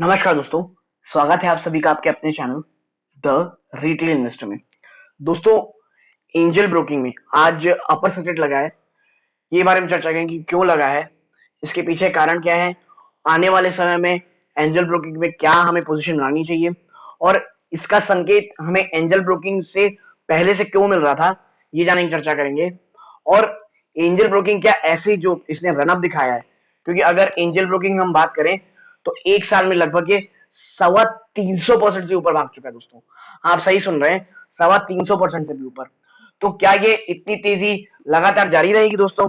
नमस्कार दोस्तों। स्वागत है आप सभी का आपके अपने चैनल द रिटेल इन्वेस्टर में। दोस्तों, एंजल ब्रोकिंग में आज अपर सर्किट लगा है। ये बारे में चर्चा करेंगे कि क्यों लगा है, इसके पीछे कारण क्या है, आने वाले समय में एंजल ब्रोकिंग में क्या हमें पोजीशन बनानी चाहिए और इसका संकेत हमें एंजल ब्रोकिंग से पहले से क्यों मिल रहा था, ये जानने की चर्चा करेंगे। और एंजल ब्रोकिंग क्या ऐसे जो इसने रनअप दिखाया है, क्योंकि अगर एंजल ब्रोकिंग हम बात करें तो एक साल में लगभग ये 350% से ऊपर भाग चुका है दोस्तों। आप सही सुन रहे हैं, 350% से भी ऊपर। तो क्या ये इतनी तेजी लगातार जारी रहेगी दोस्तों?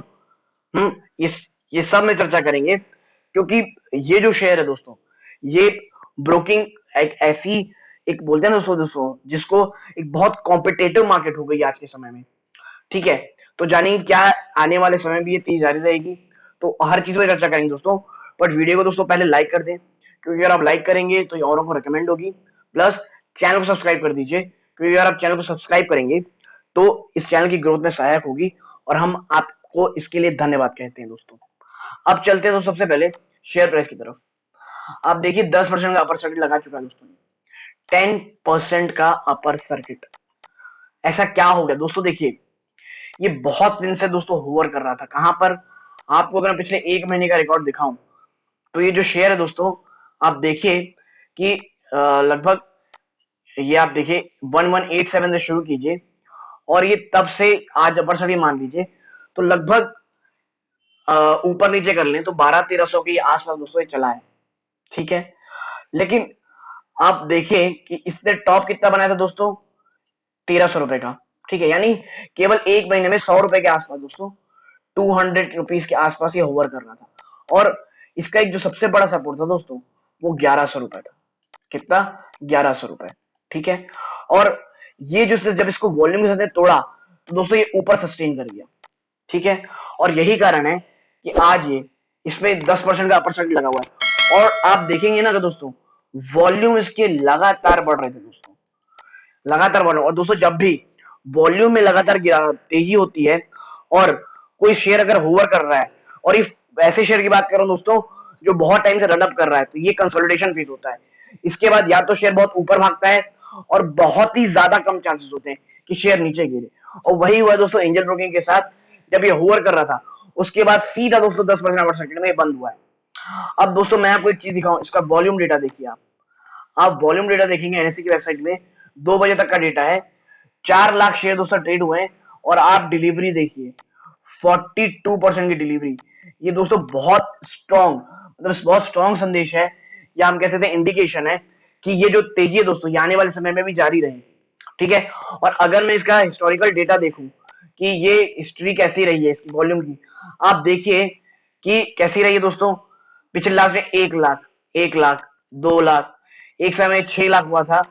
हम्म इस ये सब में चर्चा करेंगे, क्योंकि ये जो शेयर है दोस्तों, ये ब्रोकिंग एक ऐसी, एक बोलते हैं ना दोस्तों दोस्तों जिसको एक बहुत कॉम्पिटेटिव मार्केट हो गई आज के समय में। ठीक है, तो जानिए क्या आने वाले समय में भी ये तेज जारी रहेगी। तो हर चीज पर चर्चा करेंगे दोस्तों। बट वीडियो को दोस्तों पहले लाइक कर दें, क्योंकि अगर आप लाइक करेंगे तो ये औरों को रिकमेंड होगी। प्लस चैनल को सब्सक्राइब कर दीजिए, क्योंकि अगर आप चैनल को सब्सक्राइब करेंगे तो इस चैनल की ग्रोथ में सहायक होगी और हम आपको इसके लिए धन्यवाद कहते हैं दोस्तों। अब चलते हैं तो सबसे पहले शेयर प्राइस की तरफ। आप देखिए 10% का अपर सर्किट लगा चुका है दोस्तों, 10% का अपर सर्किट। ऐसा क्या हो गया दोस्तों? देखिए, ये बहुत दिन से दोस्तों होवर कर रहा था। कहां पर? आपको अगर मैं पिछले एक महीने का रिकॉर्ड दिखाऊं तो ये जो शेयर है दोस्तों, आप देखिए कि लगभग ये आप देखिए 1187 से शुरू कीजिए और ये तब से आज अपर साइड मान लीजिए तो लगभग ऊपर नीचे कर लें तो 1200-1300 के आसपास दोस्तों ये चला है। ठीक है, लेकिन आप देखिए कि इसने टॉप कितना बनाया था दोस्तों, 1300 रुपए का। ठीक है, यानी केवल एक महीने में 100 रुपए के आसपास दोस्तों, 200 रुपीज के आसपास ये होवर कर रहा था। और इसका एक जो सबसे बड़ा सपोर्ट था दोस्तों, वो 1100 रुपए था। कितना? 1100 रुपए। ठीक है, और ये जो जब इसको वॉल्यूम के साथ तोड़ा तो दोस्तों ये ऊपर सस्टेन कर गया। ठीक है, और यही कारण है कि आज ये इसमें 10% का अपर सर्किट लगा हुआ है। और आप देखेंगे ना कि दोस्तों वॉल्यूम इसके लगातार बढ़ रहे थे दोस्तों, लगातार बढ़ रहे। और दोस्तों जब भी वॉल्यूम में लगातार तेजी होती है और कोई शेयर अगर होवर कर रहा है, और ये ऐसे शेयर की बात कर रहा हूं दोस्तों जो बहुत टाइम से रनअप कर रहा है, तो ये कंसोलिडेशन फेज होता है। इसके बाद या तो शेयर बहुत ऊपर भागता है और बहुत ही ज्यादा कम चांसेस होते हैं कि शेयर नीचे गिरे। और वही हुआ दोस्तों एंजल ब्रोकिंग के साथ। जब ये होवर कर रहा था उसके बाद सीधा दोस्तों 10% अपर सर्किट में बंद हुआ है। अब दोस्तों मैं आपको एक चीज दिखाऊं, इसका वॉल्यूम डेटा देखिए। आप वॉल्यूम डेटा देखेंगे एनएससी की वेबसाइट में, 2 बजे तक का डेटा है, 4 लाख शेयर दोस्तों ट्रेड हुए हैं। और आप डिलीवरी देखिए, 42% की डिलीवरी। ये दोस्तों बहुत स्ट्रॉन्ग, मतलब बहुत स्ट्रॉन्ग संदेश है, या हम कह सकते हैं इंडिकेशन है कि ये जो तेजी है दोस्तों ये आने वाले समय में भी जारी रहे। ठीक है, और अगर मैं इसका हिस्टोरिकल डेटा देखूं कि ये हिस्ट्री कैसी रही है इसकी वॉल्यूम की, आप देखिए कि कैसी रही है दोस्तों। पिछले लास्ट में 1 लाख, 1 लाख, 2 लाख, एक समय 6 लाख हुआ था,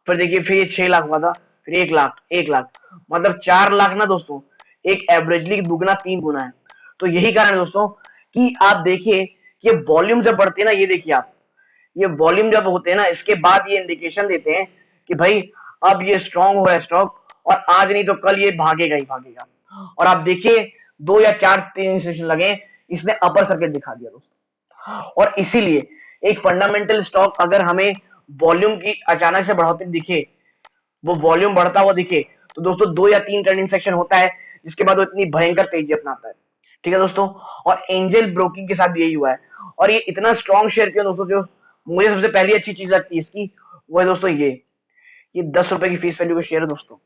फिर देखिए फिर ये 6 लाख हुआ था, फिर 1 लाख, 1 लाख, मतलब 4 लाख ना दोस्तों, एक एवरेजली दुगना 3 गुना है। तो यही कारण है दोस्तों कि आप देखिए कि वॉल्यूम जब बढ़ती है ना, ये देखिए आप, ये वॉल्यूम जब होते हैं ना इसके बाद ये इंडिकेशन देते हैं कि भाई अब ये स्ट्रांग हो रहा है स्टॉक, और आज नहीं तो कल ये भागेगा ही भागेगा। और आप देखिए 2 या 4 3 सेशन लगे, इसने अपर सर्किट दिखा दिया दोस्तों। और इसीलिए एक फंडामेंटल स्टॉक अगर हमें वॉल्यूम की अचानक से बढ़ोतरी दिखे, वो वॉल्यूम बढ़ता हुआ दिखे, तो दोस्तों 2 या 3 ट्रेडिंग सेक्शन होता है जिसके बाद वो इतनी भयंकर तेजी अपनाता है। ठीक है दोस्तों, और एंजल ब्रोकिंग के साथ भी यही हुआ है। और ये इतना स्ट्रॉन्ग शेयर क्यों दोस्तों? जो मुझे सबसे पहली अच्छी चीज लगती है इसकी, वो है दोस्तों ये 10 रुपए की फेस वैल्यू का शेयर है दोस्तों।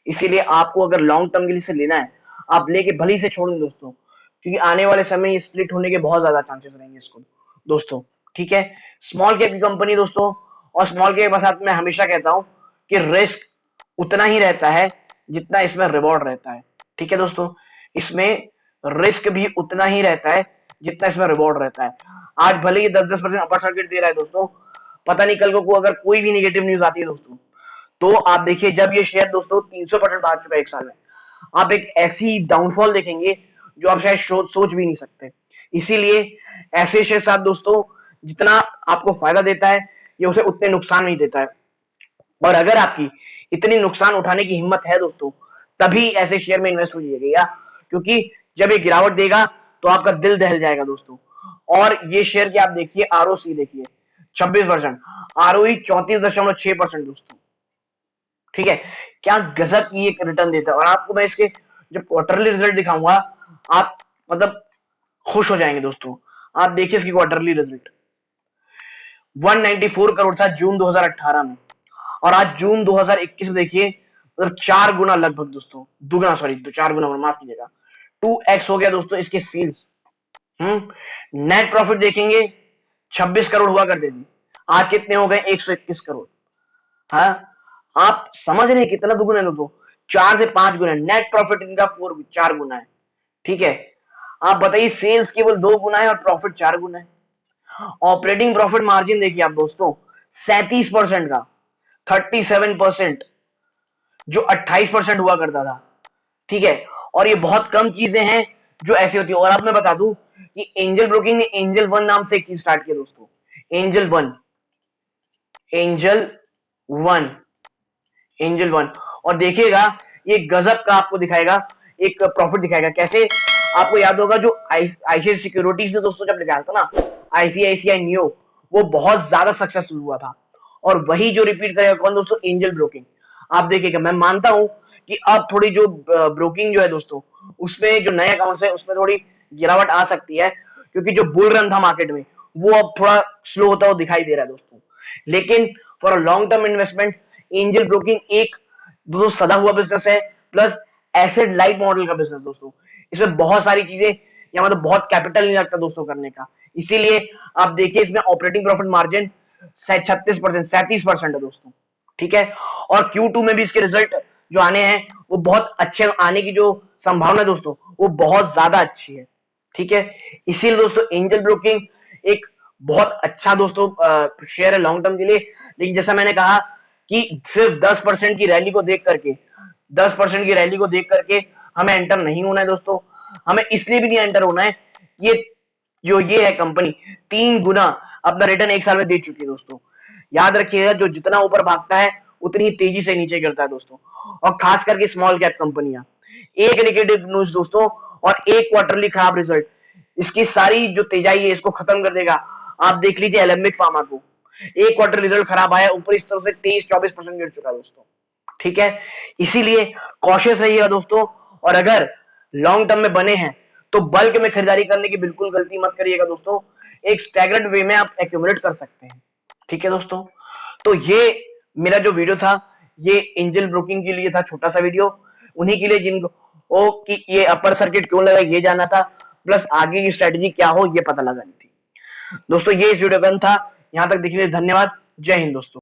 इसीलिए आपको अगर लॉन्ग टर्म के लिए से लेना है, आप लेके भली से छोड़ दें दोस्तों, क्योंकि आने वाले समय ये स्प्लिट होने के बहुत ज्यादा चांसेस रहेंगे इसको दोस्तों। ठीक है, स्मॉल कैप की कंपनी दोस्तों, और स्मॉल कैप के साथ मैं हमेशा कहता हूं कि रिस्क उतना ही रहता है जितना इसमें रिवॉर्ड रहता है। ठीक है दोस्तों, इसमें रिस्क भी उतना ही रहता है जितना इसमें रिवॉर्ड रहता है। आज भले ही 10-10% अपर सर्किट दे रहा है दोस्तों, पता नहीं कल को अगर कोई भी निगेटिव न्यूज आती है दोस्तों, तो आप देखिए जब ये शेयर दोस्तों 300% भाग चुका है एक साल में, आप एक ऐसी डाउनफॉल देखेंगे जो आप शायद सोच भी नहीं सकते। इसीलिए ऐसे शेयर साथ दोस्तों जितना आपको फायदा देता है, ये उसे उतने नुकसान नहीं देता है। और अगर आपकी इतनी नुकसान उठाने की हिम्मत है दोस्तों, तभी ऐसे शेयर में इन्वेस्ट हो जाइएगा, क्योंकि जब ये गिरावट देगा तो आपका दिल दहल जाएगा दोस्तों। और ये शेयर की आप देखिए आरओसी देखिए, 26%, आरओई 34.6% दोस्तों। ठीक है, क्या गजब की एक रिटर्न देता है। और आपको मैं इसके जो क्वार्टरली रिजल्ट दिखाऊंगा, आप मतलब खुश हो जाएंगे दोस्तों। आप देखिए इसकी क्वार्टरली रिजल्ट 194 करोड़ था जून 2018 में, और आज जून 2021 में देखिए मतलब 4 गुना लगभग दोस्तों, दुगना सॉरी, 4 गुना माफ कीजिएगा, 2x हो गया दोस्तों इसके सेल्स। नेट प्रॉफिट देखेंगे 26 करोड़ हुआ करते थे, आज कितने हो गए 121 करोड़। हाँ, आप समझ रहे हैं कितना दुगुना है दोस्तों, 4 से 5 गुना। नेट प्रॉफिट इनका 4 गुना है। ठीक है, आप बताइए सेल्स केवल 2 गुना है और प्रॉफिट 4 गुना है। ऑपरेटिंग प्रॉफिट मार्जिन देखिए आप दोस्तों, 37% का, 37%, जो 28% हुआ करता था। ठीक है, और ये बहुत कम चीजें हैं जो ऐसी होती है। और अब मैं बता दूं कि एंजल ब्रोकिंग ने एंजल वन नाम से एक चीज स्टार्ट किया दोस्तों, angel one, angel one, angel one. और देखिएगा ये गजब का आपको दिखाएगा, एक प्रॉफिट दिखाएगा। कैसे? आपको याद होगा जो आईसीआई सिक्योरिटीज ने दोस्तों जब निकाला था ना आईसीआईसीआई नियो, वो बहुत ज्यादा सक्सेसफुल हुआ था। और वही जो रिपीट करेगा कौन दोस्तों, एंजल ब्रोकिंग। आप देखिएगा, मैं मानता हूं कि अब थोड़ी जो ब्रोकिंग जो है दोस्तों, उसमें जो नए अकाउंट्स है उसमें थोड़ी गिरावट आ सकती है, क्योंकि जो बुल रन था मार्केट में वो अब थोड़ा स्लो होता हुआ दिखाई दे रहा है दोस्तों। लेकिन for a long term investment angel broking एक दोस्तों सदा हुआ बिजनेस है, प्लस एसेट लाइट मॉडल का बिजनेस दोस्तों। इसमें बहुत सारी चीजें या मतलब बहुत कैपिटल नहीं लगता दोस्तों करने का। इसीलिए आप देखिए इसमें ऑपरेटिंग प्रॉफिट मार्जिन 36%, 37% है दोस्तों। ठीक है, और Q2 में भी इसके रिजल्ट जो आने हैं वो बहुत अच्छे आने की जो संभावना है दोस्तों, वो बहुत ज्यादा अच्छी है। ठीक है, इसीलिए दोस्तों एंजल ब्रोकिंग एक बहुत अच्छा दोस्तों शेयर है लॉन्ग टर्म के लिए। लेकिन जैसा मैंने कहा कि सिर्फ 10% की रैली को देख करके, 10% की रैली को देख करके हमें एंटर नहीं होना है दोस्तों। हमें इसलिए भी नहीं एंटर होना है, ये जो ये है कंपनी 3 गुना अपना रिटर्न एक साल में दे चुकी है दोस्तों। याद रखिएगा, जो जितना ऊपर भागता है उतनी तेजी से नीचे गिरता है दोस्तों। और खास करके स्मॉल कैप कंपनियां, एक नेगेटिव न्यूज दोस्तों और एक क्वार्टरली खराब रिजल्ट, इसकी सारी जो तेजाई है इसको खत्म कर देगा। आप देख लीजिए एलेम्बिक फार्मा को, एक क्वार्टर रिजल्ट खराब आया, ऊपर इस तरह से 23-24% गिर चुका है दोस्तों। ठीक है, इसीलिए कॉशियस रहिएगा दोस्तों। और अगर लॉन्ग टर्म में बने हैं तो बल्क में खरीदारी करने की बिल्कुल गलती मत करिएगा दोस्तों। एक स्टैगर्ड वे में आप एक्यूमुलेट कर सकते हैं। ठीक है दोस्तों, तो ये मेरा जो वीडियो था ये एंजल ब्रोकिंग के लिए था, छोटा सा वीडियो उन्हीं के लिए जिनको कि ये अपर सर्किट क्यों लगा ये जाना था, प्लस आगे की स्ट्रेटेजी क्या हो ये पता लगानी थी दोस्तों। ये इस वीडियो का अंत था। यहां तक देखने के लिए धन्यवाद। जय हिंद दोस्तों।